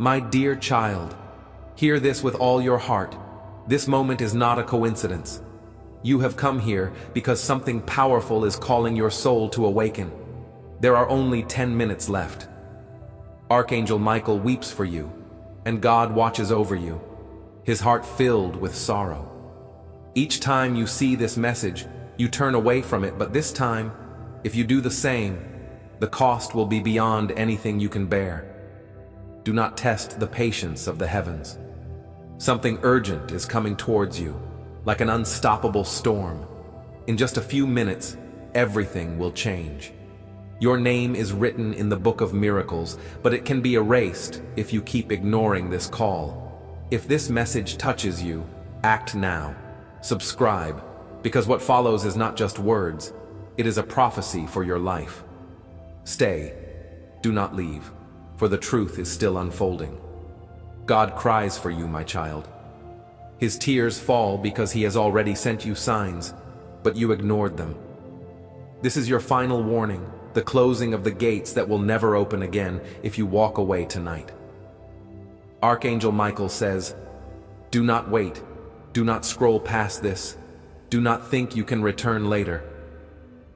My dear child, hear this with all your heart. This moment is not a coincidence. You have come here because something powerful is calling your soul to awaken. There are only 10 minutes left. Archangel Michael weeps for you, and God watches over you, his heart filled with sorrow. Each time you see this message, you turn away from it, but this time, if you do the same, the cost will be beyond anything you can bear. Do not test the patience of the heavens. Something urgent is coming towards you, like an unstoppable storm. In just a few minutes, everything will change. Your name is written in the book of miracles, but it can be erased if you keep ignoring this call. If this message touches you, act now. Subscribe, because what follows is not just words, it is a prophecy for your life. Stay, do not leave, for the truth is still unfolding. God cries for you, my child. His tears fall because he has already sent you signs, but you ignored them. This is your final warning, the closing of the gates that will never open again if you walk away tonight. Archangel Michael says, do not wait, do not scroll past this, do not think you can return later.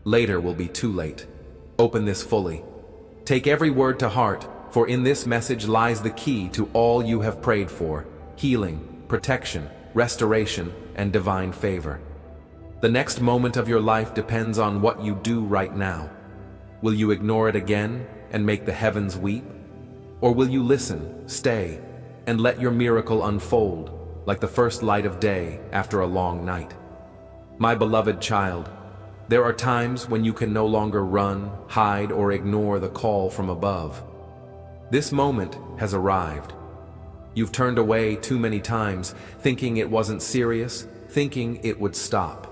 Later will be too late. Open this fully. Take every word to heart, for in this message lies the key to all you have prayed for: healing, protection, restoration, and divine favor. The next moment of your life depends on what you do right now. Will you ignore it again and make the heavens weep? Or will you listen, stay, and let your miracle unfold like the first light of day after a long night? My beloved child, there are times when you can no longer run, hide, or ignore the call from above. This moment has arrived. You've turned away too many times, thinking it wasn't serious, thinking it would stop.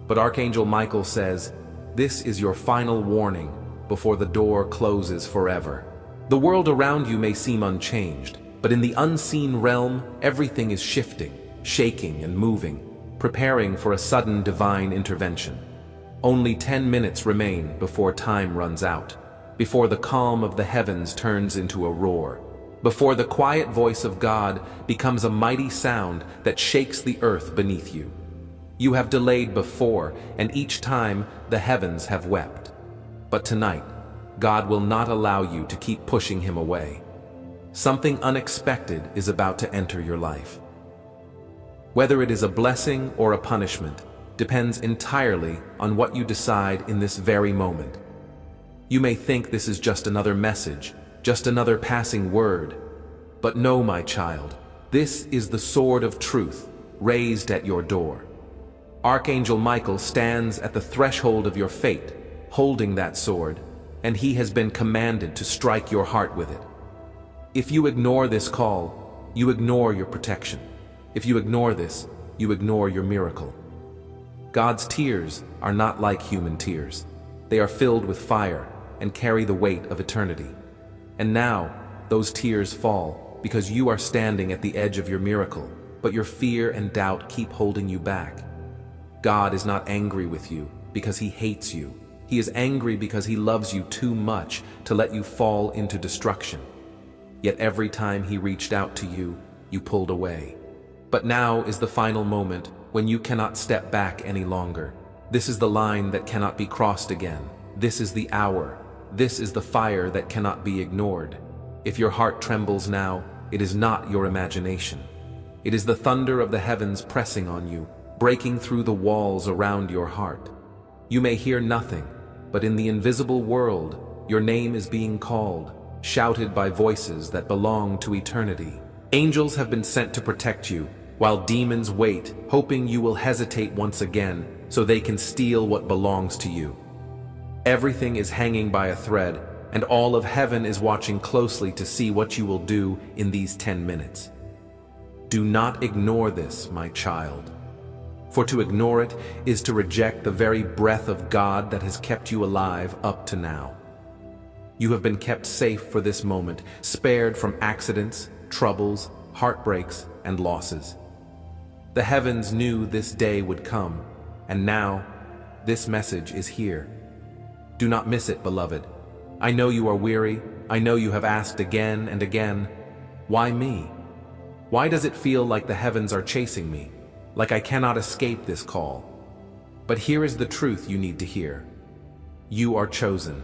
But Archangel Michael says, this is your final warning before the door closes forever. The world around you may seem unchanged, but in the unseen realm, everything is shifting, shaking, and moving, preparing for a sudden divine intervention. Only 10 minutes remain before time runs out, before the calm of the heavens turns into a roar, before the quiet voice of God becomes a mighty sound that shakes the earth beneath you. You have delayed before, and each time the heavens have wept. But tonight, God will not allow you to keep pushing him away. Something unexpected is about to enter your life. Whether it is a blessing or a punishment depends entirely on what you decide in this very moment. You may think this is just another message, just another passing word. But no, my child, this is the sword of truth raised at your door. Archangel Michael stands at the threshold of your fate, holding that sword, and he has been commanded to strike your heart with it. If you ignore this call, you ignore your protection. If you ignore this, you ignore your miracle. God's tears are not like human tears. They are filled with fire and carry the weight of eternity. And now, those tears fall because you are standing at the edge of your miracle, but your fear and doubt keep holding you back. God is not angry with you because he hates you. He is angry because he loves you too much to let you fall into destruction. Yet every time he reached out to you, you pulled away. But now is the final moment when you cannot step back any longer. This is the line that cannot be crossed again. This is the hour. This is the fire that cannot be ignored. If your heart trembles now, it is not your imagination. It is the thunder of the heavens pressing on you, breaking through the walls around your heart. You may hear nothing, but in the invisible world, your name is being called, shouted by voices that belong to eternity. Angels have been sent to protect you, while demons wait, hoping you will hesitate once again so they can steal what belongs to you. Everything is hanging by a thread, and all of heaven is watching closely to see what you will do in these 10 minutes. Do not ignore this, my child. For to ignore it is to reject the very breath of God that has kept you alive up to now. You have been kept safe for this moment, spared from accidents, troubles, heartbreaks, and losses. The heavens knew this day would come, and now this message is here. Do not miss it, beloved. I know you are weary. I know you have asked again and again, Why me? Why does it feel like the heavens are chasing me, like I cannot escape this call? But here is the truth you need to hear. You are chosen.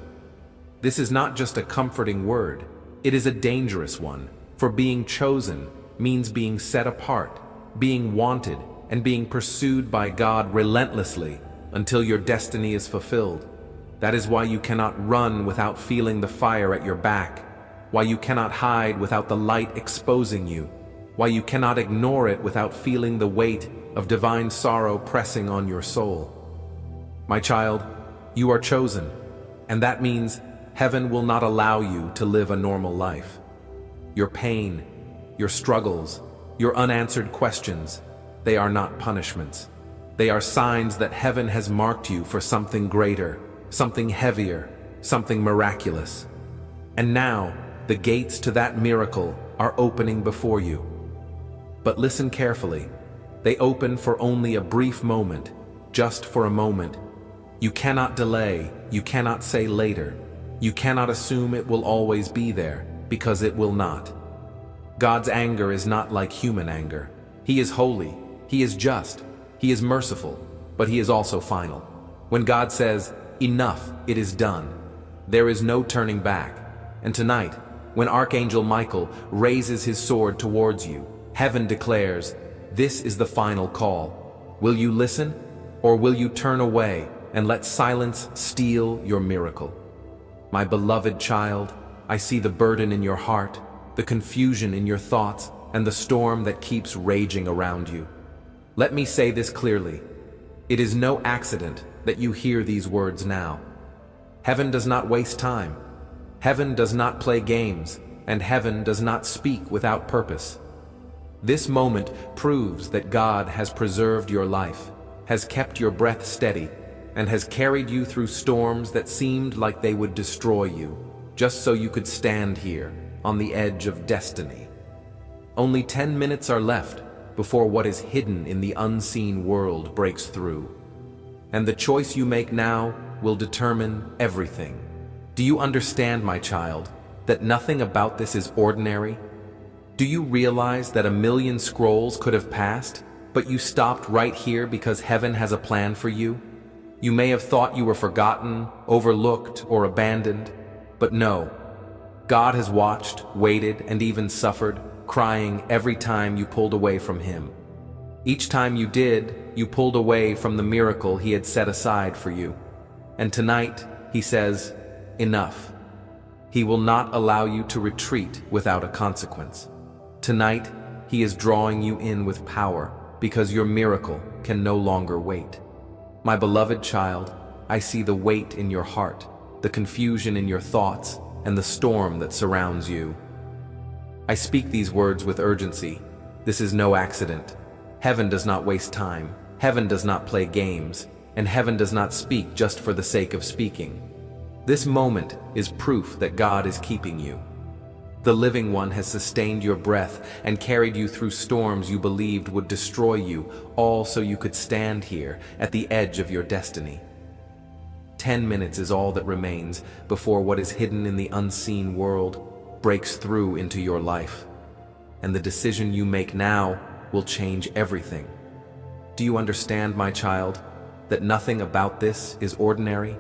This is not just a comforting word, it is a dangerous one, for being chosen means being set apart, being wanted, and being pursued by God relentlessly until your destiny is fulfilled. That is why you cannot run without feeling the fire at your back, why you cannot hide without the light exposing you, why you cannot ignore it without feeling the weight of divine sorrow pressing on your soul. My child, you are chosen, and that means heaven will not allow you to live a normal life. Your pain, your struggles, your unanswered questions, they are not punishments. They are signs that heaven has marked you for something greater, something heavier, something miraculous. And now, the gates to that miracle are opening before you. But listen carefully. They open for only a brief moment, just for a moment. You cannot delay, you cannot say later. You cannot assume it will always be there, because it will not. God's anger is not like human anger. He is holy, He is just, He is merciful, but He is also final. When God says, "Enough, it is done," there is no turning back. And tonight, when Archangel Michael raises his sword towards you, heaven declares, this is the final call. Will you listen, or will you turn away and let silence steal your miracle? My beloved child, I see the burden in your heart, the confusion in your thoughts, and the storm that keeps raging around you. Let me say this clearly. It is no accident that you hear these words now. Heaven does not waste time. Heaven does not play games, and heaven does not speak without purpose. This moment proves that God has preserved your life, has kept your breath steady, and has carried you through storms that seemed like they would destroy you, just so you could stand here, on the edge of destiny. Only 10 minutes are left before what is hidden in the unseen world breaks through. And the choice you make now will determine everything. Do you understand, my child, that nothing about this is ordinary? Do you realize that 1,000,000 scrolls could have passed, but you stopped right here because heaven has a plan for you? You may have thought you were forgotten, overlooked, or abandoned, but no. God has watched, waited, and even suffered, crying every time you pulled away from Him. Each time you did, you pulled away from the miracle He had set aside for you. And tonight, He says, enough. He will not allow you to retreat without a consequence. Tonight, He is drawing you in with power because your miracle can no longer wait. My beloved child, I see the weight in your heart, the confusion in your thoughts, and the storm that surrounds you. I speak these words with urgency. This is no accident. Heaven does not waste time. Heaven does not play games. And heaven does not speak just for the sake of speaking. This moment is proof that God is keeping you. The Living One has sustained your breath and carried you through storms you believed would destroy you, all so you could stand here at the edge of your destiny. 10 minutes is all that remains before what is hidden in the unseen world breaks through into your life. And the decision you make now will change everything. Do you understand, my child, that nothing about this is ordinary?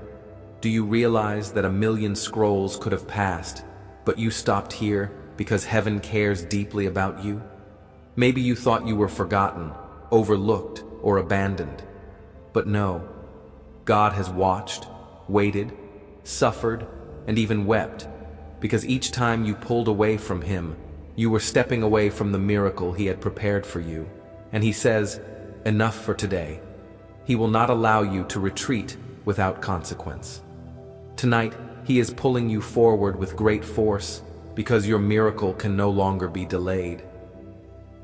Do you realize that 1,000,000 scrolls could have passed, but you stopped here because heaven cares deeply about you? Maybe you thought you were forgotten, overlooked, or abandoned. But no, God has watched, waited, suffered, and even wept, because each time you pulled away from Him, you were stepping away from the miracle He had prepared for you. And He says, enough for today. He will not allow you to retreat without consequence. Tonight, He is pulling you forward with great force because your miracle can no longer be delayed.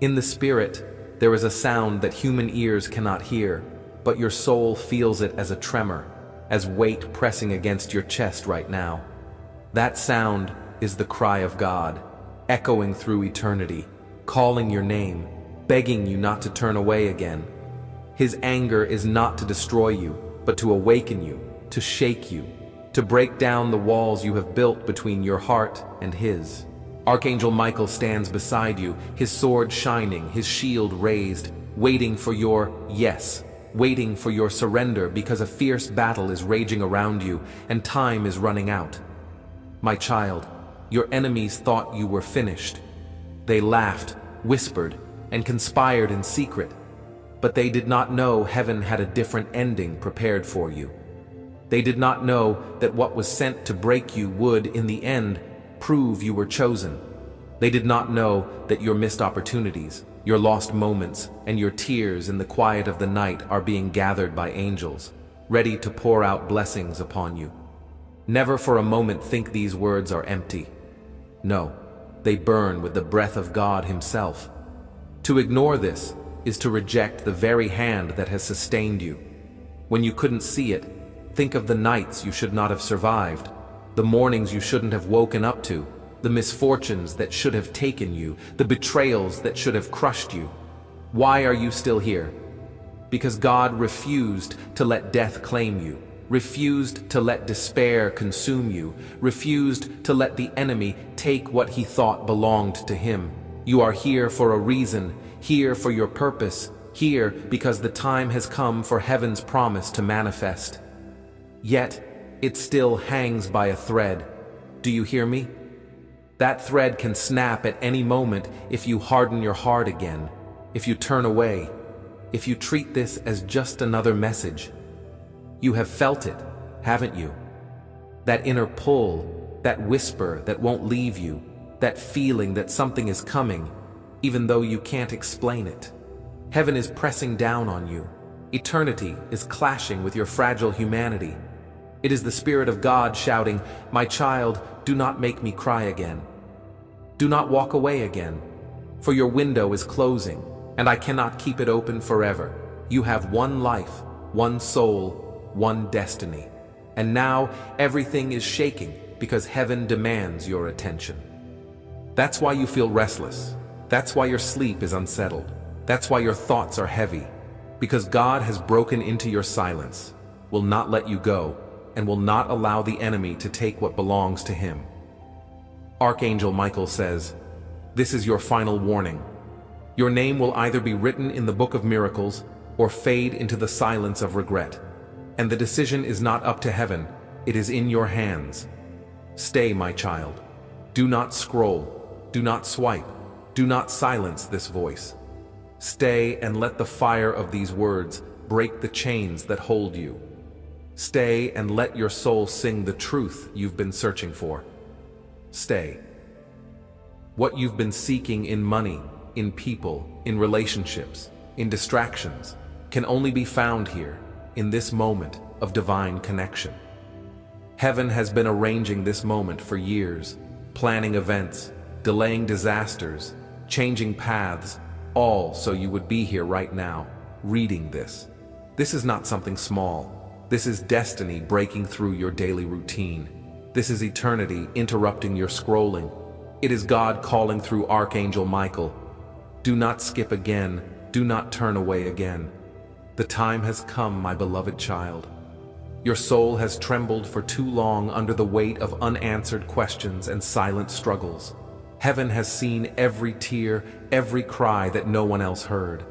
In the Spirit, there is a sound that human ears cannot hear, but your soul feels it as a tremor, as weight pressing against your chest right now. That sound is the cry of God, echoing through eternity, calling your name, begging you not to turn away again. His anger is not to destroy you, but to awaken you, to shake you, to break down the walls you have built between your heart and His. Archangel Michael stands beside you, his sword shining, his shield raised, waiting for your yes, waiting for your surrender, because a fierce battle is raging around you and time is running out. My child, your enemies thought you were finished. They laughed, whispered, and conspired in secret, but they did not know heaven had a different ending prepared for you. They did not know that what was sent to break you would, in the end, prove you were chosen. They did not know that your missed opportunities, your lost moments, and your tears in the quiet of the night are being gathered by angels, ready to pour out blessings upon you. Never for a moment think these words are empty. No, they burn with the breath of God Himself. To ignore this is to reject the very hand that has sustained you. When you couldn't see it, think of the nights you should not have survived, the mornings you shouldn't have woken up to, the misfortunes that should have taken you, the betrayals that should have crushed you. Why are you still here? Because God refused to let death claim you, refused to let despair consume you, refused to let the enemy take what he thought belonged to him. You are here for a reason, here for your purpose, here because the time has come for heaven's promise to manifest. Yet, it still hangs by a thread. Do you hear me? That thread can snap at any moment if you harden your heart again, if you turn away, if you treat this as just another message. You have felt it, haven't you? That inner pull, that whisper that won't leave you, that feeling that something is coming, even though you can't explain it. Heaven is pressing down on you. Eternity is clashing with your fragile humanity. It is the Spirit of God shouting, "My child, do not make me cry again. Do not walk away again, for your window is closing, and I cannot keep it open forever. You have one life, one soul, one destiny. And now everything is shaking because heaven demands your attention." That's why you feel restless. That's why your sleep is unsettled. That's why your thoughts are heavy. Because God has broken into your silence, will not let you go, and will not allow the enemy to take what belongs to him. Archangel Michael says, "This is your final warning. Your name will either be written in the book of miracles or fade into the silence of regret. And the decision is not up to heaven, it is in your hands. Stay, my child. Do not scroll, do not swipe, do not silence this voice. Stay and let the fire of these words break the chains that hold you. Stay and let your soul sing the truth you've been searching for. Stay. What you've been seeking in money, in people, in relationships, in distractions, can only be found here, in this moment of divine connection. Heaven has been arranging this moment for years, planning events, delaying disasters, changing paths, all so you would be here right now, reading this. This is not something small. This is destiny breaking through your daily routine. This is eternity interrupting your scrolling. It is God calling through Archangel Michael. Do not skip again. Do not turn away again. The time has come, my beloved child. Your soul has trembled for too long under the weight of unanswered questions and silent struggles. Heaven has seen every tear, every cry that no one else heard,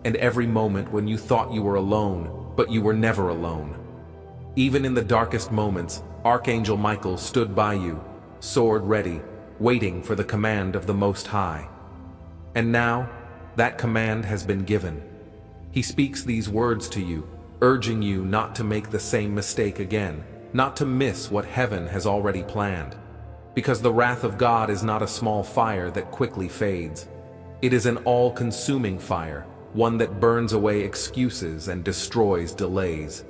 and every moment when you thought you were alone, but you were never alone. Even in the darkest moments, Archangel Michael stood by you, sword ready, waiting for the command of the Most High. And now, that command has been given. He speaks these words to you, urging you not to make the same mistake again, not to miss what heaven has already planned. Because the wrath of God is not a small fire that quickly fades. It is an all-consuming fire, one that burns away excuses and destroys delays.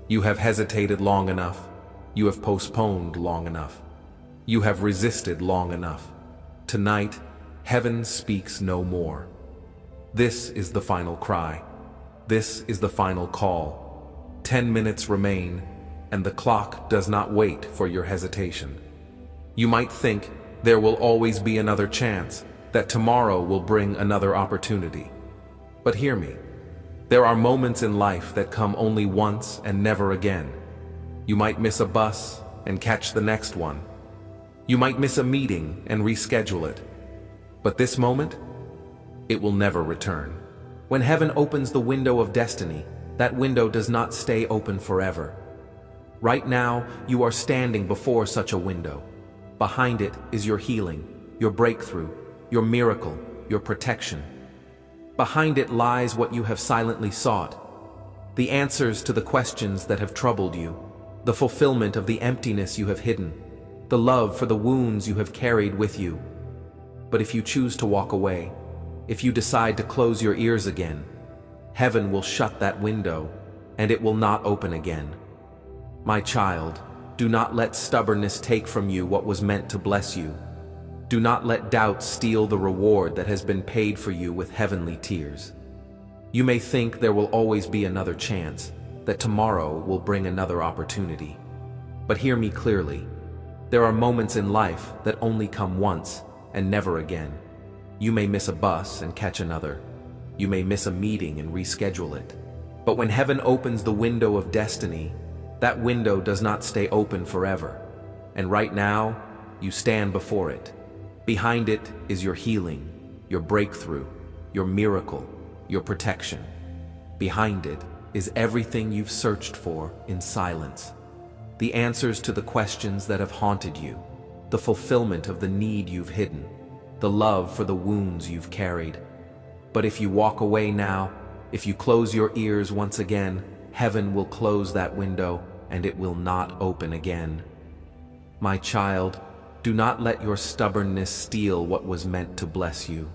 You have hesitated long enough. You have postponed long enough. You have resisted long enough. Tonight, heaven speaks no more. This is the final cry. This is the final call. 10 minutes remain, and the clock does not wait for your hesitation. You might think there will always be another chance, that tomorrow will bring another opportunity. But hear me. There are moments in life that come only once and never again. You might miss a bus and catch the next one. You might miss a meeting and reschedule it. But this moment, it will never return. When heaven opens the window of destiny, that window does not stay open forever. Right now, you are standing before such a window. Behind it is your healing, your breakthrough, your miracle, your protection. Behind it lies what you have silently sought, the answers to the questions that have troubled you, the fulfillment of the emptiness you have hidden, the love for the wounds you have carried with you. But if you choose to walk away, if you decide to close your ears again, heaven will shut that window, and it will not open again. My child, do not let stubbornness take from you what was meant to bless you. Do not let doubt steal the reward that has been paid for you with heavenly tears. You may think there will always be another chance, that tomorrow will bring another opportunity. But hear me clearly. There are moments in life that only come once and never again. You may miss a bus and catch another. You may miss a meeting and reschedule it. But when heaven opens the window of destiny, that window does not stay open forever. And right now, you stand before it. Behind it is your healing, your breakthrough, your miracle, your protection. Behind it is everything you've searched for in silence. The answers to the questions that have haunted you, the fulfillment of the need you've hidden, the love for the wounds you've carried. But if you walk away now, if you close your ears once again, heaven will close that window and it will not open again. My child, do not let your stubbornness steal what was meant to bless you.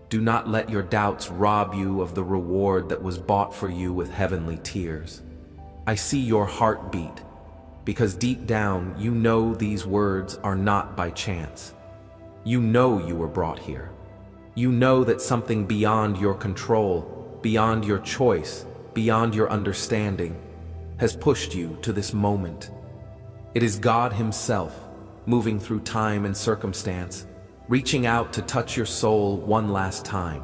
Do not let your doubts rob you of the reward that was bought for you with heavenly tears. I see your heart beat, because deep down you know these words are not by chance. You know you were brought here. You know that something beyond your control, beyond your choice, beyond your understanding, has pushed you to this moment. It is God Himself, moving through time and circumstance, reaching out to touch your soul one last time.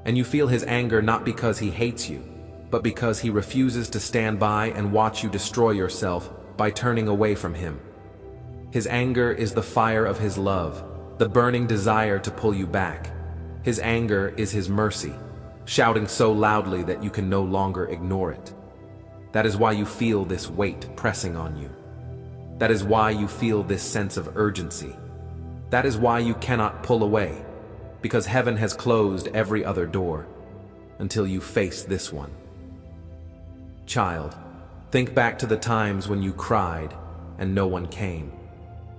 And you feel His anger not because He hates you, but because He refuses to stand by and watch you destroy yourself by turning away from Him. His anger is the fire of His love, the burning desire to pull you back. His anger is His mercy, shouting so loudly that you can no longer ignore it. That is why you feel this weight pressing on you. That is why you feel this sense of urgency. That is why you cannot pull away, because heaven has closed every other door until you face this one. Child, think back to the times when you cried and no one came.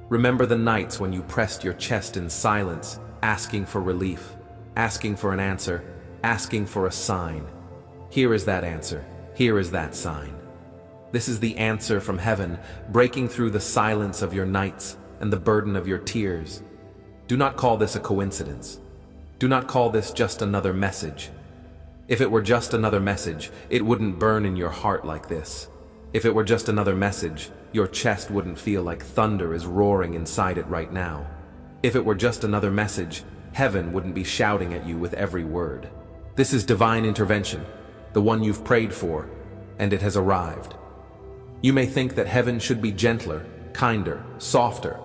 Remember the nights when you pressed your chest in silence, asking for relief, asking for an answer, asking for a sign. Here is that answer. Here is that sign. This is the answer from heaven, breaking through the silence of your nights and the burden of your tears. Do not call this a coincidence. Do not call this just another message. If it were just another message, it wouldn't burn in your heart like this. If it were just another message, your chest wouldn't feel like thunder is roaring inside it right now. If it were just another message, heaven wouldn't be shouting at you with every word. This is divine intervention, the one you've prayed for, and it has arrived. You may think that heaven should be gentler, kinder, softer.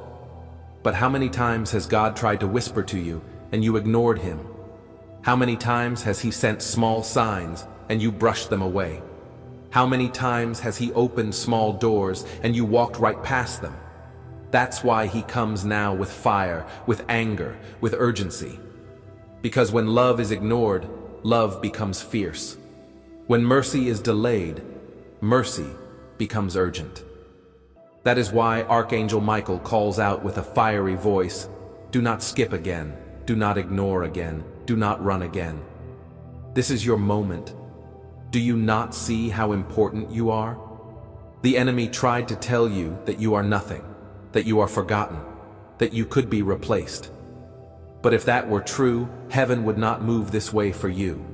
But how many times has God tried to whisper to you and you ignored Him? How many times has He sent small signs and you brushed them away? How many times has He opened small doors and you walked right past them? That's why He comes now with fire, with anger, with urgency. Because when love is ignored, love becomes fierce. When mercy is delayed, mercy becomes urgent. That is why Archangel Michael calls out with a fiery voice, "Do not skip again, do not ignore again, do not run again." This is your moment. Do you not see how important you are? The enemy tried to tell you that you are nothing, that you are forgotten, that you could be replaced. But if that were true, heaven would not move this way for you.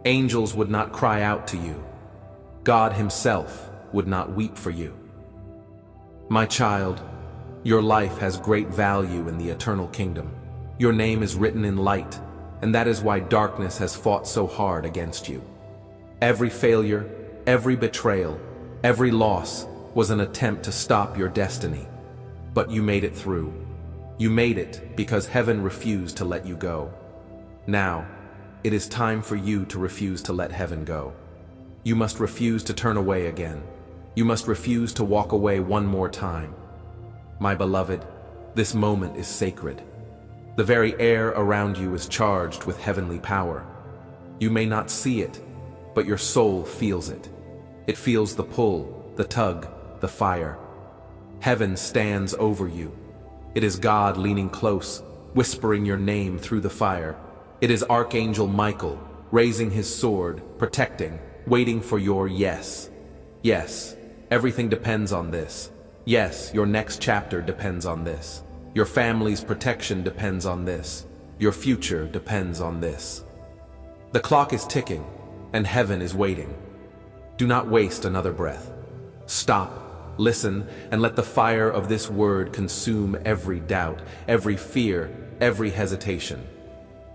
Angels would not cry out to you. God Himself would not weep for you. My child, your life has great value in the eternal kingdom. Your name is written in light, and that is why darkness has fought so hard against you. Every failure, every betrayal, every loss was an attempt to stop your destiny. But you made it through. You made it because heaven refused to let you go. Now, it is time for you to refuse to let heaven go. You must refuse to turn away again. You must refuse to walk away one more time. My beloved, this moment is sacred. The very air around you is charged with heavenly power. You may not see it, but your soul feels it. It feels the pull, the tug, the fire. Heaven stands over you. It is God leaning close, whispering your name through the fire. It is Archangel Michael, raising his sword, protecting, waiting for your yes. Yes, everything depends on this. Yes, your next chapter depends on this. Your family's protection depends on this. Your future depends on this. The clock is ticking, and heaven is waiting. Do not waste another breath. Stop, listen, and let the fire of this word consume every doubt, every fear, every hesitation.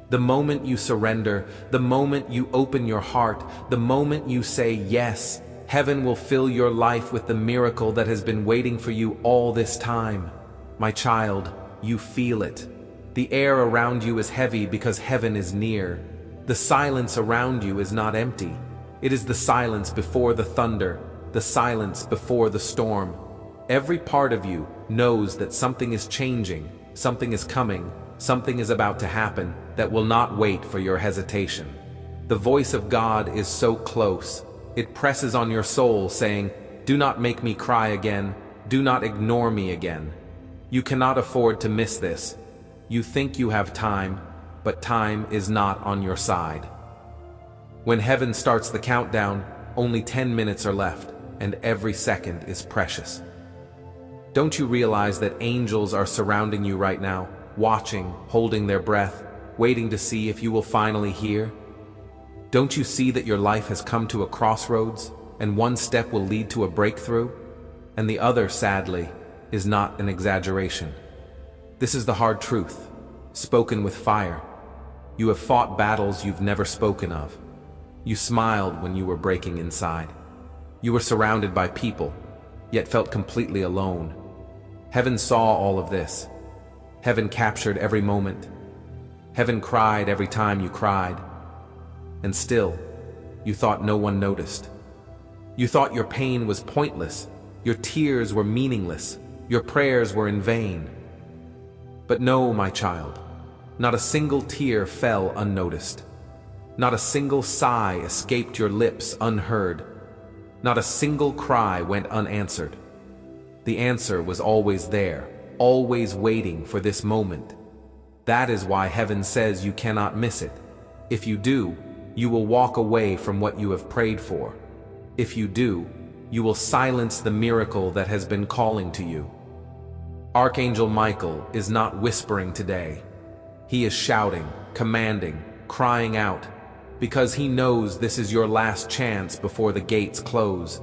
The moment you surrender, the moment you open your heart, the moment you say yes, heaven will fill your life with the miracle that has been waiting for you all this time. My child, you feel it. The air around you is heavy because heaven is near. The silence around you is not empty. It is the silence before the thunder, the silence before the storm. Every part of you knows that something is changing, something is coming, something is about to happen that will not wait for your hesitation. The voice of God is so close. It presses on your soul saying, "Do not make me cry again. Do not ignore me again." You cannot afford to miss this. You think you have time, but time is not on your side. When heaven starts the countdown, only 10 minutes are left, and every second is precious. Don't you realize that angels are surrounding you right now, watching, holding their breath, waiting to see if you will finally hear? Don't you see that your life has come to a crossroads, and one step will lead to a breakthrough, and the other, sadly, is not an exaggeration? This is the hard truth, spoken with fire. You have fought battles you've never spoken of. You smiled when you were breaking inside. You were surrounded by people, yet felt completely alone. Heaven saw all of this. Heaven captured every moment. Heaven cried every time you cried. And still, you thought no one noticed. You thought your pain was pointless, your tears were meaningless, your prayers were in vain. But no, my child, not a single tear fell unnoticed. Not a single sigh escaped your lips unheard. Not a single cry went unanswered. The answer was always there, always waiting for this moment. That is why heaven says you cannot miss it. If you do, you will walk away from what you have prayed for. If you do, you will silence the miracle that has been calling to you. Archangel Michael is not whispering today. He is shouting, commanding, crying out, because he knows this is your last chance before the gates close.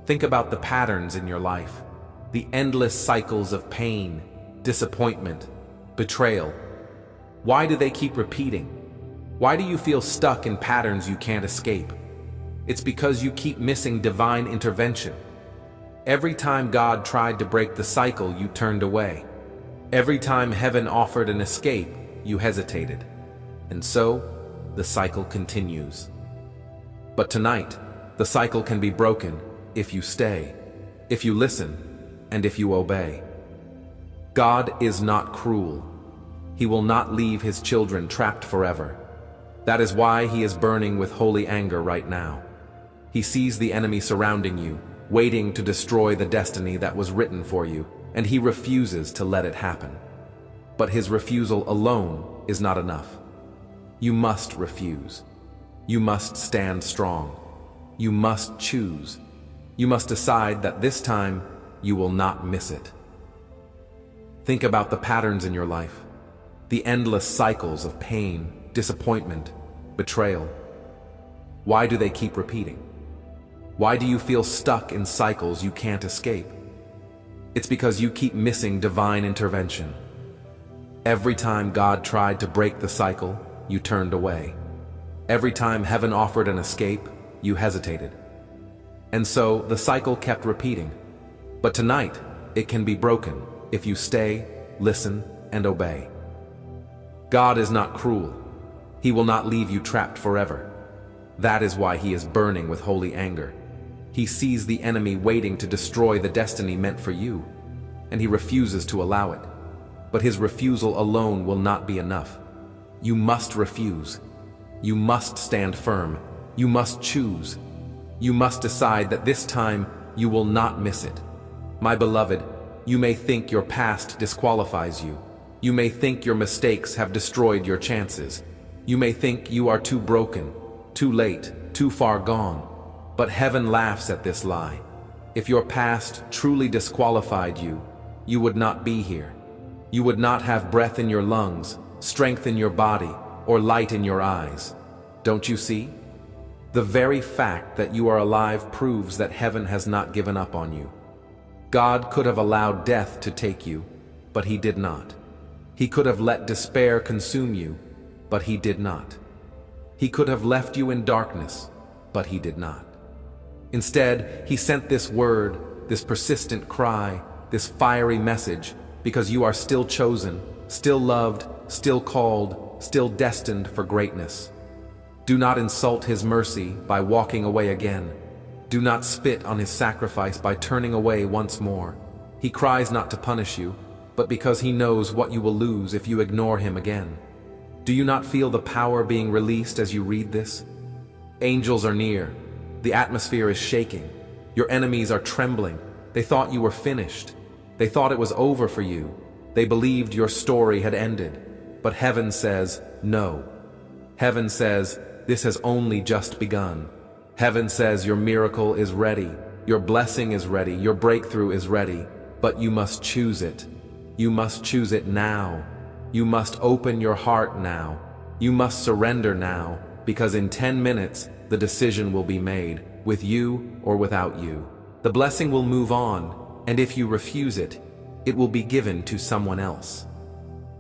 Think about the patterns in your life, the endless cycles of pain, disappointment, betrayal. Why do they keep repeating? Why do you feel stuck in patterns you can't escape? It's because you keep missing divine intervention. Every time God tried to break the cycle, you turned away. Every time heaven offered an escape, you hesitated. And so, the cycle continues. But tonight, the cycle can be broken if you stay, if you listen, and if you obey. God is not cruel. He will not leave his children trapped forever. That is why he is burning with holy anger right now. He sees the enemy surrounding you, waiting to destroy the destiny that was written for you, and he refuses to let it happen. But his refusal alone is not enough. You must refuse. You must stand strong. You must choose. You must decide that this time you will not miss it. Think about the patterns in your life, the endless cycles of pain, disappointment, betrayal. Why do they keep repeating? Why do you feel stuck in cycles you can't escape? It's because you keep missing divine intervention. Every time God tried to break the cycle, you turned away. Every time heaven offered an escape, you hesitated. And so the cycle kept repeating. But tonight, it can be broken if you stay, listen, and obey. God is not cruel. He will not leave you trapped forever. That is why he is burning with holy anger. He sees the enemy waiting to destroy the destiny meant for you, and he refuses to allow it. But his refusal alone will not be enough. You must refuse. You must stand firm. You must choose. You must decide that this time you will not miss it. My beloved, you may think your past disqualifies you. You may think your mistakes have destroyed your chances. You may think you are too broken, too late, too far gone. But heaven laughs at this lie. If your past truly disqualified you, you would not be here. You would not have breath in your lungs, strength in your body, or light in your eyes. Don't you see? The very fact that you are alive proves that heaven has not given up on you. God could have allowed death to take you, but he did not. He could have let despair consume you, but he did not. He could have left you in darkness, but he did not. Instead, he sent this word, this persistent cry, this fiery message, because you are still chosen, still loved, still called, still destined for greatness. Do not insult his mercy by walking away again. Do not spit on his sacrifice by turning away once more. He cries not to punish you, but because he knows what you will lose if you ignore him again. Do you not feel the power being released as you read this? Angels are near. The atmosphere is shaking. Your enemies are trembling. They thought you were finished. They thought it was over for you. They believed your story had ended. But heaven says, no. Heaven says, this has only just begun. Heaven says your miracle is ready. Your blessing is ready. Your breakthrough is ready. But you must choose it. You must choose it now. You must open your heart now. You must surrender now, because in 10 minutes, the decision will be made, with you or without you. The blessing will move on, and if you refuse it, it will be given to someone else.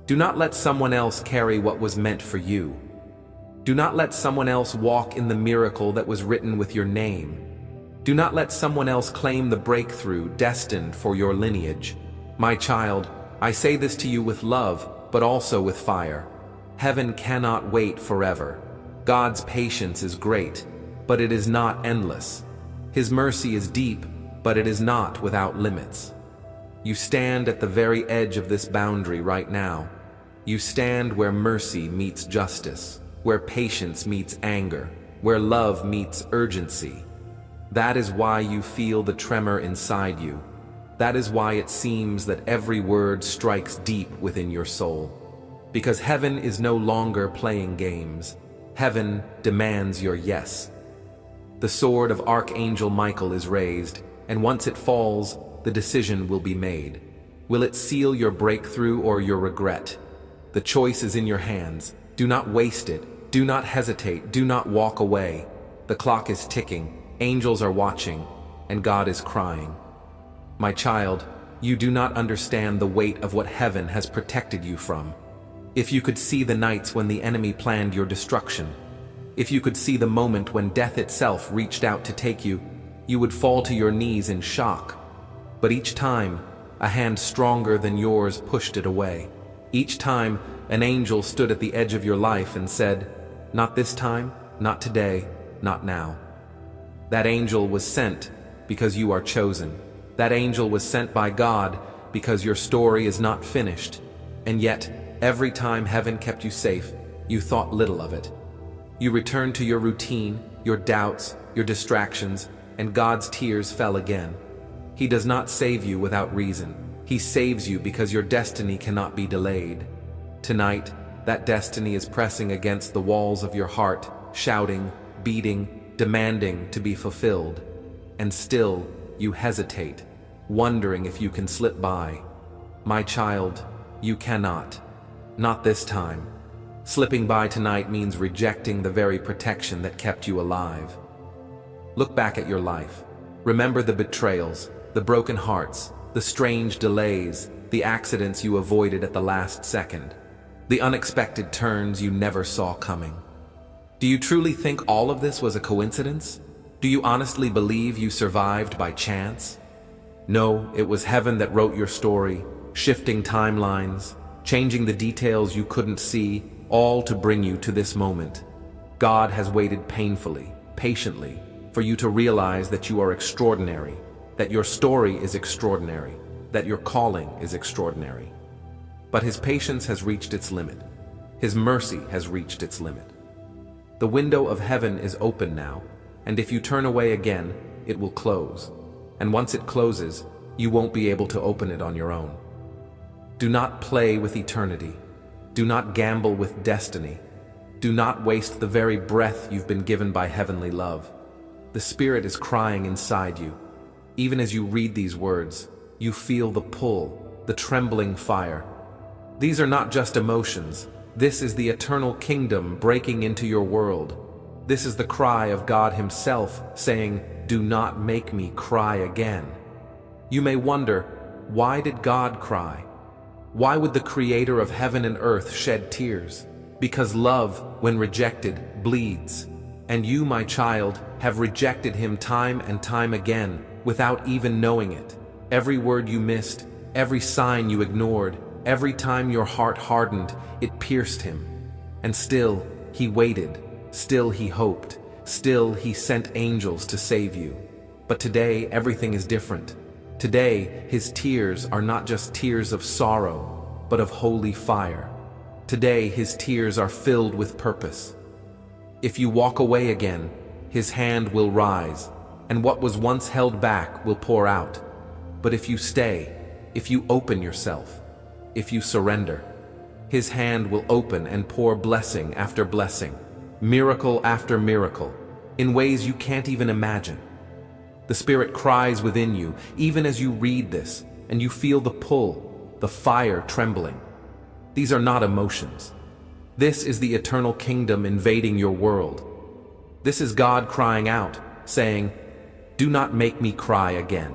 Do not let someone else carry what was meant for you. Do not let someone else walk in the miracle that was written with your name. Do not let someone else claim the breakthrough destined for your lineage. My child, I say this to you with love, but also with fire. Heaven cannot wait forever. God's patience is great, but it is not endless. His mercy is deep, but it is not without limits. You stand at the very edge of this boundary right now. You stand where mercy meets justice, where patience meets anger, where love meets urgency. That is why you feel the tremor inside you. That is why it seems that every word strikes deep within your soul. Because heaven is no longer playing games. Heaven demands your yes. The sword of Archangel Michael is raised, and once it falls, the decision will be made. Will it seal your breakthrough or your regret? The choice is in your hands. Do not waste it. Do not hesitate. Do not walk away. The clock is ticking. Angels are watching, and God is crying. My child, you do not understand the weight of what heaven has protected you from. If you could see the nights when the enemy planned your destruction, if you could see the moment when death itself reached out to take you, you would fall to your knees in shock. But each time, a hand stronger than yours pushed it away. Each time, an angel stood at the edge of your life and said, "Not this time, not today, not now." That angel was sent because you are chosen. That angel was sent by God because your story is not finished. And yet, every time heaven kept you safe, you thought little of it. You returned to your routine, your doubts, your distractions, and God's tears fell again. He does not save you without reason. He saves you because your destiny cannot be delayed. Tonight, that destiny is pressing against the walls of your heart, shouting, beating, demanding to be fulfilled. And still, you hesitate, wondering if you can slip by. My child, you cannot. Not this time. Slipping by tonight means rejecting the very protection that kept you alive. Look back at your life. Remember the betrayals, the broken hearts, the strange delays, the accidents you avoided at the last second, the unexpected turns you never saw coming. Do you truly think all of this was a coincidence? Do you honestly believe you survived by chance? No, it was heaven that wrote your story, shifting timelines, changing the details you couldn't see, all to bring you to this moment. God has waited painfully, patiently, for you to realize that you are extraordinary, that your story is extraordinary, that your calling is extraordinary. But his patience has reached its limit. His mercy has reached its limit. The window of heaven is open now, and if you turn away again, it will close. And once it closes, you won't be able to open it on your own. Do not play with eternity. Do not gamble with destiny. Do not waste the very breath you've been given by heavenly love. The Spirit is crying inside you. Even as you read these words, you feel the pull, the trembling fire. These are not just emotions. This is the eternal kingdom breaking into your world. This is the cry of God Himself saying, "Do not make me cry again." You may wonder, why did God cry? Why would the Creator of heaven and earth shed tears? Because love, when rejected, bleeds. And you, my child, have rejected Him time and time again, without even knowing it. Every word you missed, every sign you ignored, every time your heart hardened, it pierced Him. And still, He waited. Still, He hoped. Still, He sent angels to save you. But today, everything is different. Today, His tears are not just tears of sorrow, but of holy fire. Today, His tears are filled with purpose. If you walk away again, His hand will rise, and what was once held back will pour out. But if you stay, if you open yourself, if you surrender, His hand will open and pour blessing after blessing, miracle after miracle, in ways you can't even imagine. The Spirit cries within you, even as you read this, and you feel the pull, the fire trembling. These are not emotions. This is the eternal kingdom invading your world. This is God crying out, saying, "Do not make me cry again."